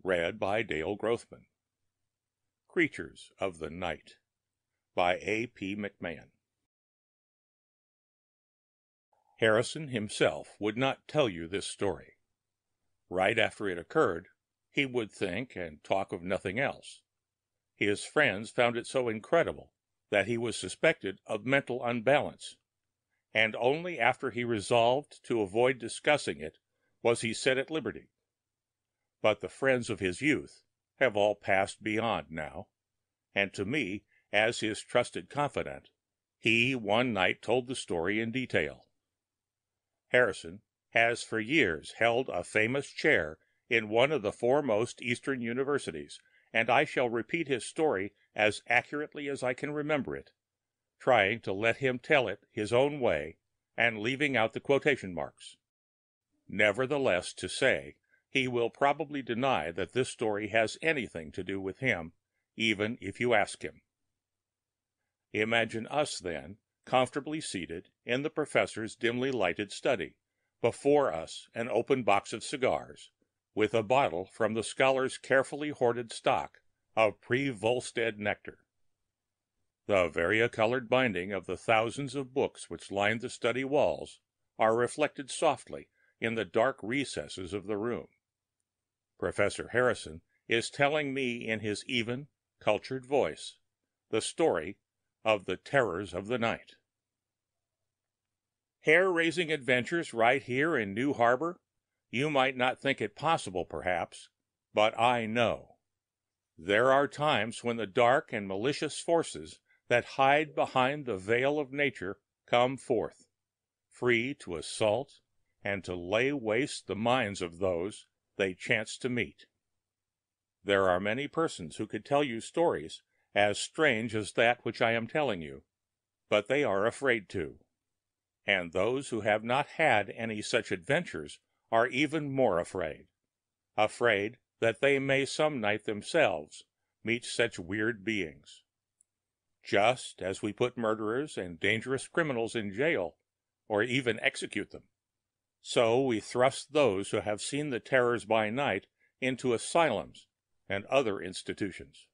Read by Dale Grothman. Creatures of the Night by A.P. McMahon. Harrison himself would not tell you this story. Right after it occurred, he would think and talk of nothing else. His friends found it so incredible that he was suspected of mental unbalance, and only after he resolved to avoid discussing it was he set at liberty. But the friends of his youth have all passed beyond now, and to me, as his trusted confidant, he one night told the story in detail. Harrison has for years held a famous chair in one of the foremost Eastern universities, and I shall repeat his story as accurately as I can remember it, trying to let him tell it his own way and leaving out the quotation marks. Nevertheless, to say, he will probably deny that this story has anything to do with him, even if you ask him. Imagine us, then, comfortably seated in the professor's dimly lighted study, before us an open box of cigars, with a bottle from the scholar's carefully hoarded stock of pre-Volstead nectar. The varicolored binding of the thousands of books which lined the study walls are reflected softly in the dark recesses of the room. Professor Harrison is telling me in his even, cultured voice the story of the terrors of the night. Hair-raising adventures right here in New Harbor? You might not think it possible, perhaps, but I know. There are times when the dark and malicious forces that hide behind the veil of nature come forth, free to assault and to lay waste the minds of those they chance to meet. There are many persons who could tell you stories as strange as that which I am telling you, but they are afraid to. And those who have not had any such adventures are even more afraid that they may some night themselves meet such weird beings. Just as we put murderers and dangerous criminals in jail, or even execute them, so we thrust those who have seen the terrors by night into asylums and other institutions.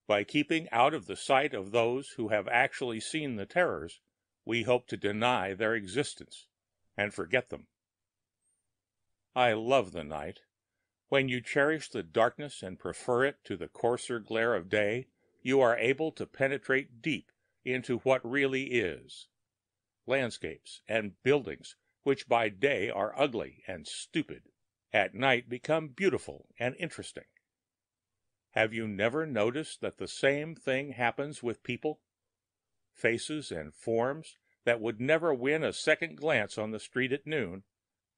By keeping out of the sight of those who have actually seen the terrors, we hope to deny their existence and forget them. I love the night. When you cherish the darkness and prefer it to the coarser glare of day, you are able to penetrate deep into what really is. Landscapes and buildings which by day are ugly and stupid, at night become beautiful and interesting. Have you never noticed that the same thing happens with people? Faces and forms that would never win a second glance on the street at noon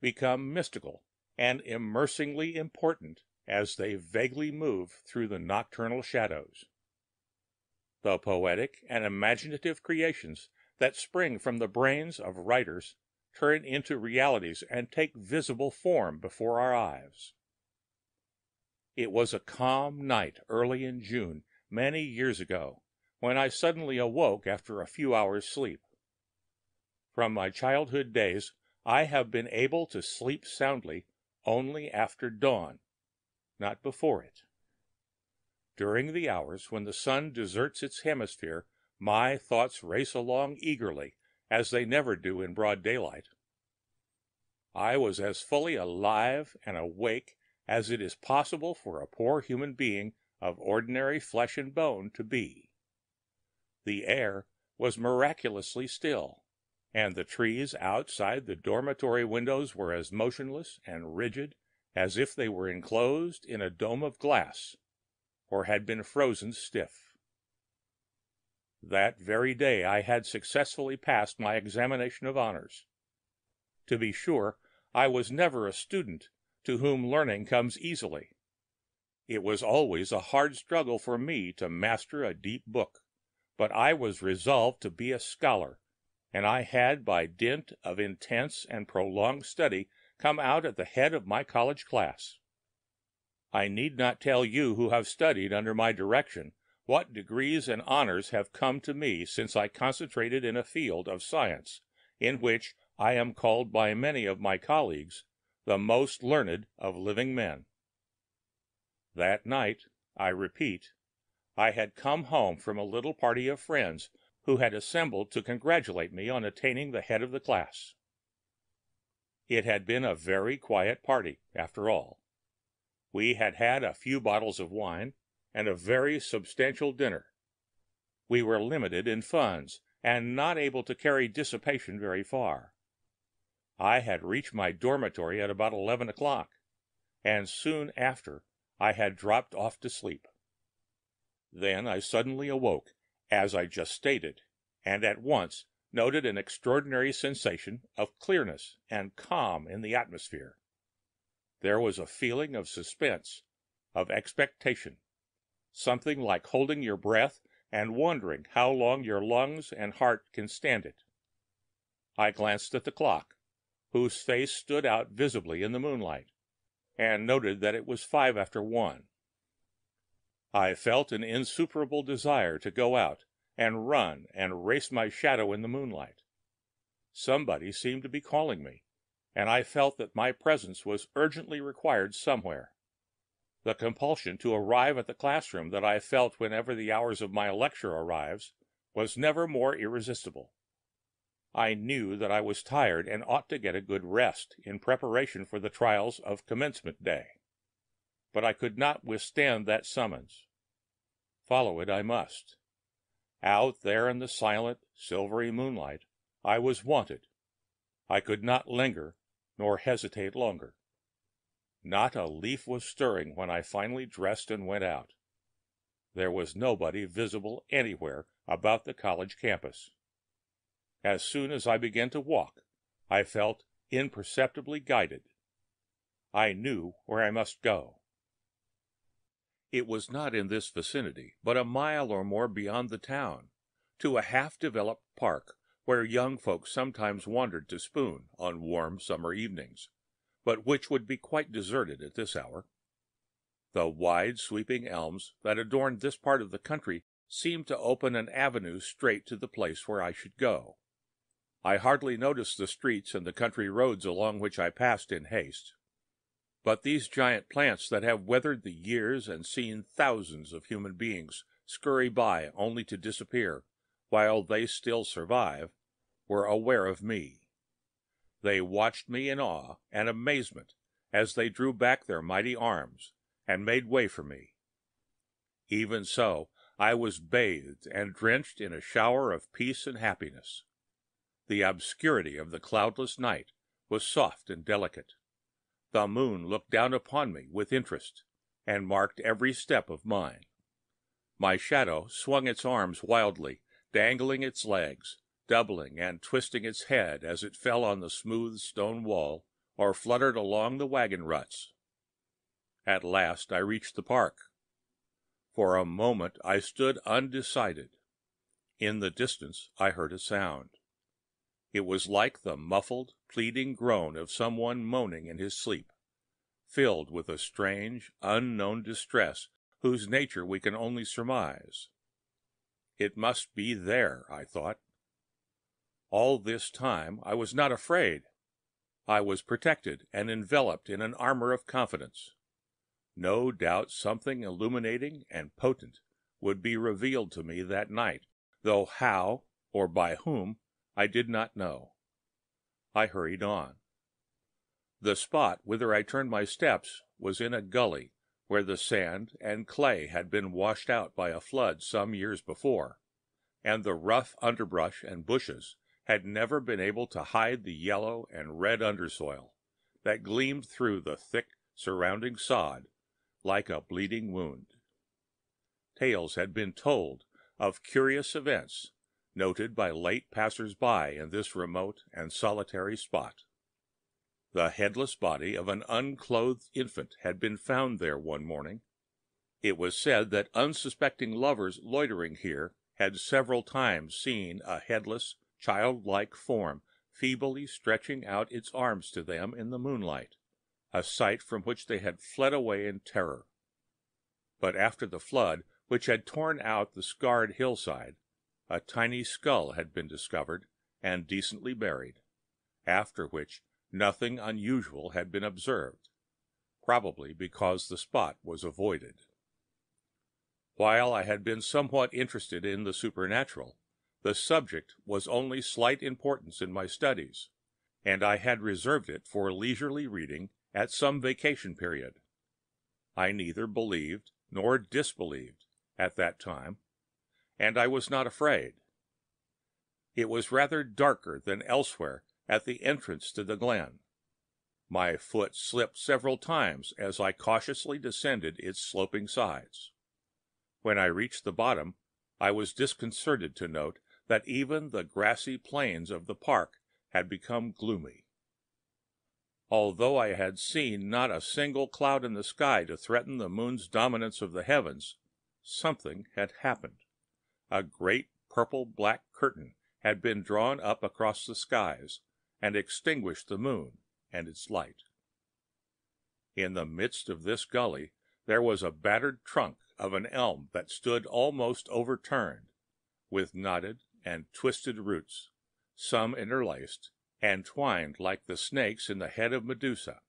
become mystical and immersingly important as they vaguely move through the nocturnal shadows. The poetic and imaginative creations that spring from the brains of writers turn into realities and take visible form before our eyes. It was a calm night early in June, many years ago, when I suddenly awoke after a few hours' sleep. From my childhood days, I have been able to sleep soundly only after dawn, not before it. During the hours when the sun deserts its hemisphere, my thoughts race along eagerly, as they never do in broad daylight. I was as fully alive and awake as it is possible for a poor human being of ordinary flesh and bone to be. The air was miraculously still, and the trees outside the dormitory windows were as motionless and rigid as if they were enclosed in a dome of glass, or had been frozen stiff. That very day I had successfully passed my examination of honors. To be sure, I was never a student to whom learning comes easily. It was always a hard struggle for me to master a deep book, but I was resolved to be a scholar, and I had by dint of intense and prolonged study come out at the head of my college class. I need not tell you who have studied under my direction what degrees and honors have come to me since I concentrated in a field of science in which I am called by many of my colleagues the most learned of living men. That night, I repeat, I had come home from a little party of friends who had assembled to congratulate me on attaining the head of the class. It had been a very quiet party, after all. We had had a few bottles of wine and a very substantial dinner. We were limited in funds and not able to carry dissipation very far. I had reached my dormitory at about 11 o'clock, and soon after I had dropped off to sleep. Then I suddenly awoke, as I just stated, and at once noted an extraordinary sensation of clearness and calm in the atmosphere. There was a feeling of suspense, of expectation, something like holding your breath and wondering how long your lungs and heart can stand it. I glanced at the clock, whose face stood out visibly in the moonlight, and noted that it was 5 after 1. I felt an insuperable desire to go out and run and race my shadow in the moonlight. Somebody seemed to be calling me, and I felt that my presence was urgently required somewhere. The compulsion to arrive at the classroom that I felt whenever the hours of my lecture arrives was never more irresistible. I knew that I was tired and ought to get a good rest in preparation for the trials of commencement day. But I could not withstand that summons. Follow it I must. Out there in the silent, silvery moonlight, I was wanted. I could not linger nor hesitate longer. Not a leaf was stirring when I finally dressed and went out. There was nobody visible anywhere about the college campus. As soon as I began to walk, I felt imperceptibly guided. I knew where I must go. It was not in this vicinity, but a mile or more beyond the town, to a half-developed park where young folks sometimes wandered to spoon on warm summer evenings, but which would be quite deserted at this hour. The wide, sweeping elms that adorned this part of the country seemed to open an avenue straight to the place where I should go. I hardly noticed the streets and the country roads along which I passed in haste. But these giant plants that have weathered the years and seen thousands of human beings scurry by only to disappear while they still survive, were aware of me. They watched me in awe and amazement as they drew back their mighty arms and made way for me. Even so, I was bathed and drenched in a shower of peace and happiness. The obscurity of the cloudless night was soft and delicate. The moon looked down upon me with interest and marked every step of mine. My shadow swung its arms wildly, dangling its legs, doubling and twisting its head as it fell on the smooth stone wall or fluttered along the wagon ruts. At last I reached the park. For a moment I stood undecided. In the distance I heard a sound. It was like the muffled, pleading groan of someone moaning in his sleep, filled with a strange, unknown distress whose nature we can only surmise. It must be there, I thought. All this time I was not afraid. I was protected and enveloped in an armor of confidence. No doubt something illuminating and potent would be revealed to me that night, though how or by whom I did not know. I hurried on. The spot whither I turned my steps was in a gully where the sand and clay had been washed out by a flood some years before, and the rough underbrush and bushes had never been able to hide the yellow and red undersoil that gleamed through the thick surrounding sod like a bleeding wound. Tales had been told of curious events noted by late passers-by in this remote and solitary spot. The headless body of an unclothed infant had been found there one morning. It was said that unsuspecting lovers loitering here had several times seen a headless, childlike form feebly stretching out its arms to them in the moonlight, a sight from which they had fled away in terror. But after the flood, which had torn out the scarred hillside, a tiny skull had been discovered and decently buried, after which nothing unusual had been observed. probably because the spot was avoided. While I had been somewhat interested in the supernatural, the subject was only slight importance in my studies, and I had reserved it for leisurely reading at some vacation period. I neither believed nor disbelieved at that time, and I was not afraid. It was rather darker than elsewhere at the entrance to the glen. My foot slipped several times as I cautiously descended its sloping sides. When I reached the bottom, I was disconcerted to note that even the grassy plains of the park had become gloomy. Although I had seen not a single cloud in the sky to threaten the moon's dominance of the heavens, something had happened. A great purple-black curtain had been drawn up across the skies and extinguished the moon and its light. In the midst of this gully there was a battered trunk of an elm that stood almost overturned, with knotted and twisted roots, some interlaced and twined like the snakes in the head of Medusa,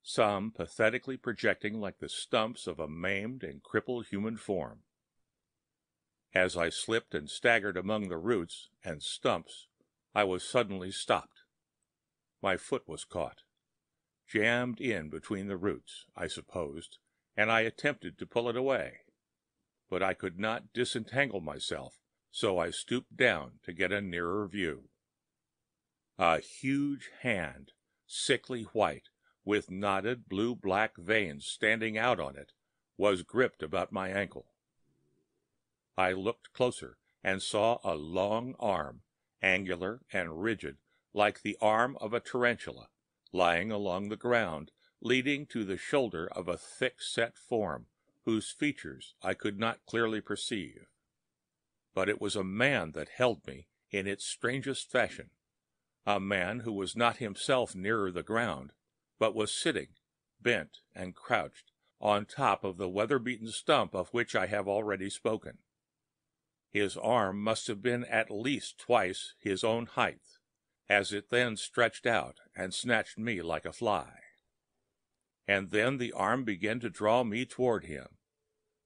some pathetically projecting like the stumps of a maimed and crippled human form. As I slipped and staggered among the roots and stumps, I was suddenly stopped. My foot was caught, jammed in between the roots, I supposed, and I attempted to pull it away. But I could not disentangle myself, so I stooped down to get a nearer view. A huge hand, sickly white, with knotted blue-black veins standing out on it, was gripped about my ankle. I looked closer and saw a long arm, angular and rigid, like the arm of a tarantula, lying along the ground, leading to the shoulder of a thick-set form, whose features I could not clearly perceive. But it was a man that held me in its strangest fashion, a man who was not himself nearer the ground, but was sitting, bent and crouched, on top of the weather-beaten stump of which I have already spoken. His arm must have been at least twice his own height, as it then stretched out and snatched me like a fly. And then the arm began to draw me toward him,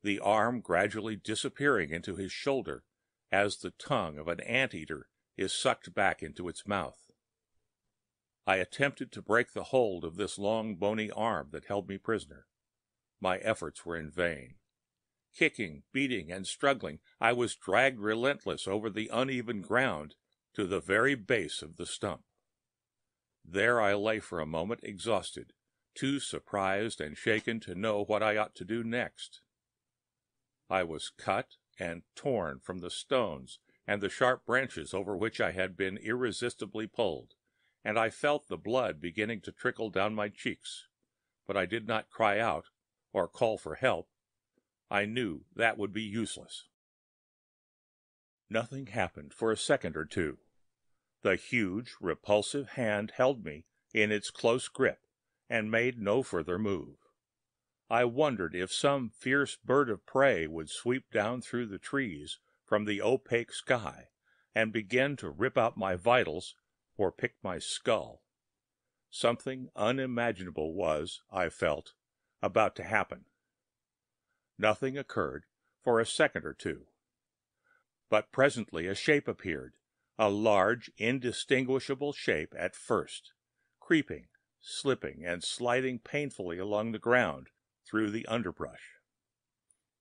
the arm gradually disappearing into his shoulder as the tongue of an ant-eater is sucked back into its mouth. I attempted to break the hold of this long bony arm that held me prisoner. My efforts were in vain. Kicking, beating, and struggling, I was dragged relentless over the uneven ground to the very base of the stump. There I lay for a moment exhausted, too surprised and shaken to know what I ought to do next. I was cut and torn from the stones and the sharp branches over which I had been irresistibly pulled, and I felt the blood beginning to trickle down my cheeks, but I did not cry out or call for help. I knew that would be useless. Nothing happened for a second or two. The huge, repulsive hand held me in its close grip and made no further move. I wondered if some fierce bird of prey would sweep down through the trees from the opaque sky and begin to rip out my vitals or pick my skull. Something unimaginable was, I felt, about to happen. Nothing occurred for a second or two. But presently a shape appeared, a large, indistinguishable shape at first, creeping, slipping, and sliding painfully along the ground through the underbrush.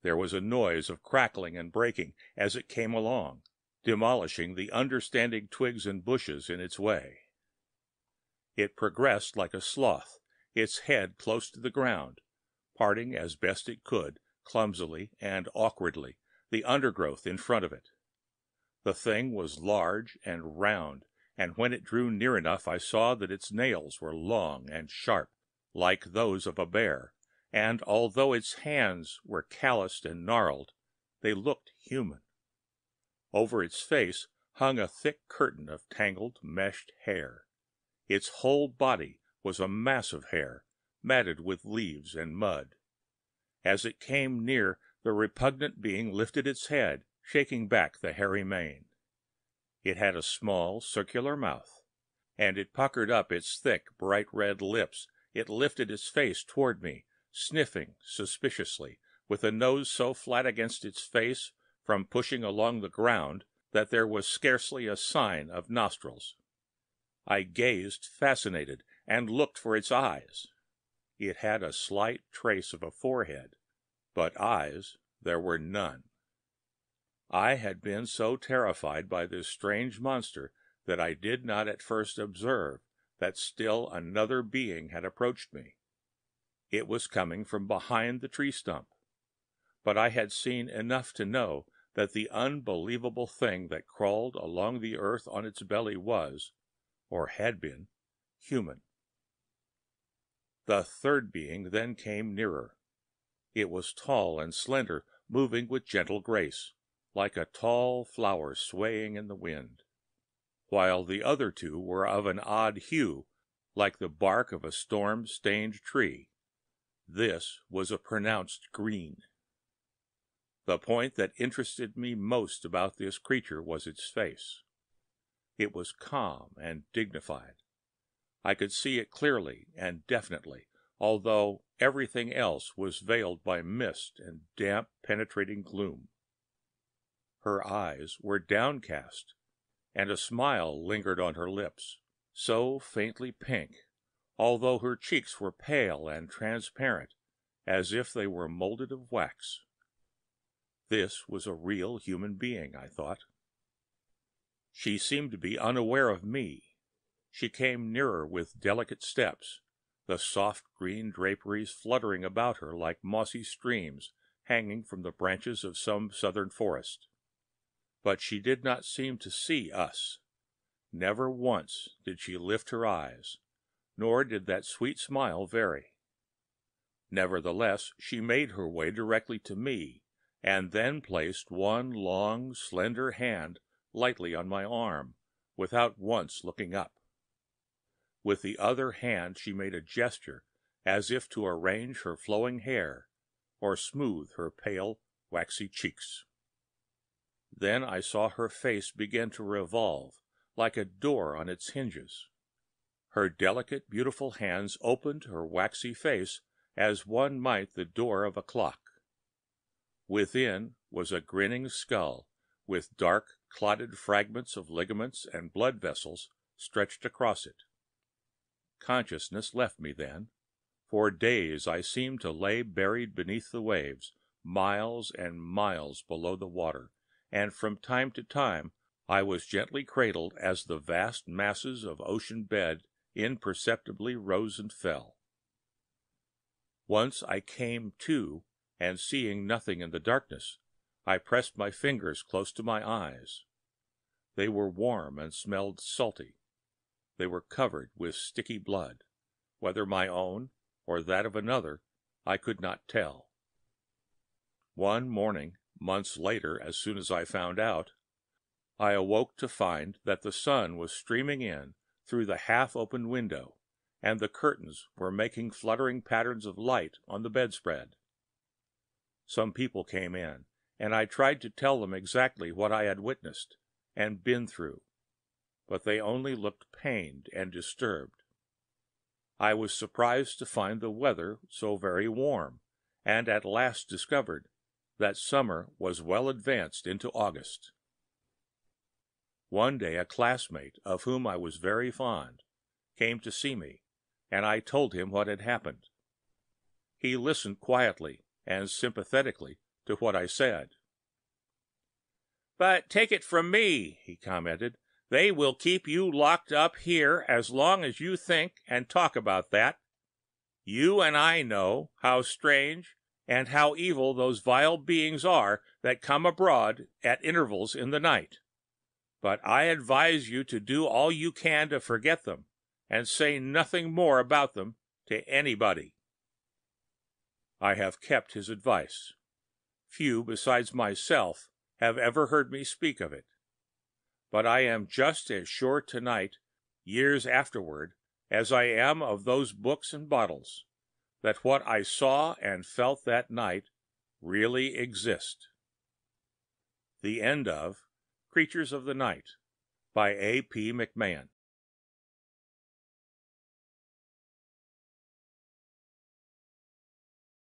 There was a noise of crackling and breaking as it came along, demolishing the understanding twigs and bushes in its way. It progressed like a sloth, its head close to the ground, parting as best it could, clumsily and awkwardly, the undergrowth in front of it. The thing was large and round, and when it drew near enough I saw that its nails were long and sharp, like those of a bear, and although its hands were calloused and gnarled, they looked human. Over its face hung a thick curtain of tangled, meshed hair. Its whole body was a mass of hair, matted with leaves and mud. As it came near, the repugnant being lifted its head, shaking back the hairy mane. It had a small, circular mouth, and it puckered up its thick, bright red lips. It lifted its face toward me, sniffing suspiciously, with a nose so flat against its face from pushing along the ground that there was scarcely a sign of nostrils. I gazed fascinated and looked for its eyes. It had a slight trace of a forehead, but eyes there were none. I had been so terrified by this strange monster that I did not at first observe that still another being had approached me. It was coming from behind the tree stump, but I had seen enough to know that the unbelievable thing that crawled along the earth on its belly was, or had been, human. The third being then came nearer. It was tall and slender, moving with gentle grace, like a tall flower swaying in the wind, while the other two were of an odd hue, like the bark of a storm-stained tree. This was a pronounced green. The point that interested me most about this creature was its face. It was calm and dignified. I could see it clearly and definitely, although everything else was veiled by mist and damp, penetrating gloom. Her eyes were downcast, and a smile lingered on her lips, so faintly pink, although her cheeks were pale and transparent, as if they were molded of wax. This was a real human being, I thought. She seemed to be unaware of me. She came nearer with delicate steps, the soft green draperies fluttering about her like mossy streams hanging from the branches of some southern forest. But she did not seem to see us. Never once did she lift her eyes, nor did that sweet smile vary. Nevertheless, she made her way directly to me, and then placed one long, slender hand lightly on my arm, without once looking up. With the other hand she made a gesture as if to arrange her flowing hair or smooth her pale, waxy cheeks. Then I saw her face begin to revolve, like a door on its hinges. Her delicate, beautiful hands opened her waxy face as one might the door of a clock. Within was a grinning skull, with dark, clotted fragments of ligaments and blood vessels stretched across it. Consciousness left me then. For days I seemed to lay buried beneath the waves, miles and miles below the water, and from time to time I was gently cradled as the vast masses of ocean bed imperceptibly rose and fell. Once I came to, and seeing nothing in the darkness, I pressed my fingers close to my eyes. They were warm and smelled salty. They were covered with sticky blood. Whether my own or that of another, I could not tell. One morning, months later, as soon as I found out, I awoke to find that the sun was streaming in through the half-open window, and the curtains were making fluttering patterns of light on the bedspread. Some people came in, and I tried to tell them exactly what I had witnessed and been through, but they only looked pained and disturbed. I was surprised to find the weather so very warm, and at last discovered that summer was well advanced into August. One day a classmate, of whom I was very fond, came to see me, and I told him what had happened. He listened quietly and sympathetically to what I said. "But take it from me," he commented, "they will keep you locked up here as long as you think and talk about that. You and I know how strange and how evil those vile beings are that come abroad at intervals in the night. But I advise you to do all you can to forget them, and say nothing more about them to anybody." I have kept his advice. Few besides myself have ever heard me speak of it. But I am just as sure tonight, years afterward, as I am of those books and bottles, that what I saw and felt that night really exist. The end of Creatures of the Night by A. P. McMahon.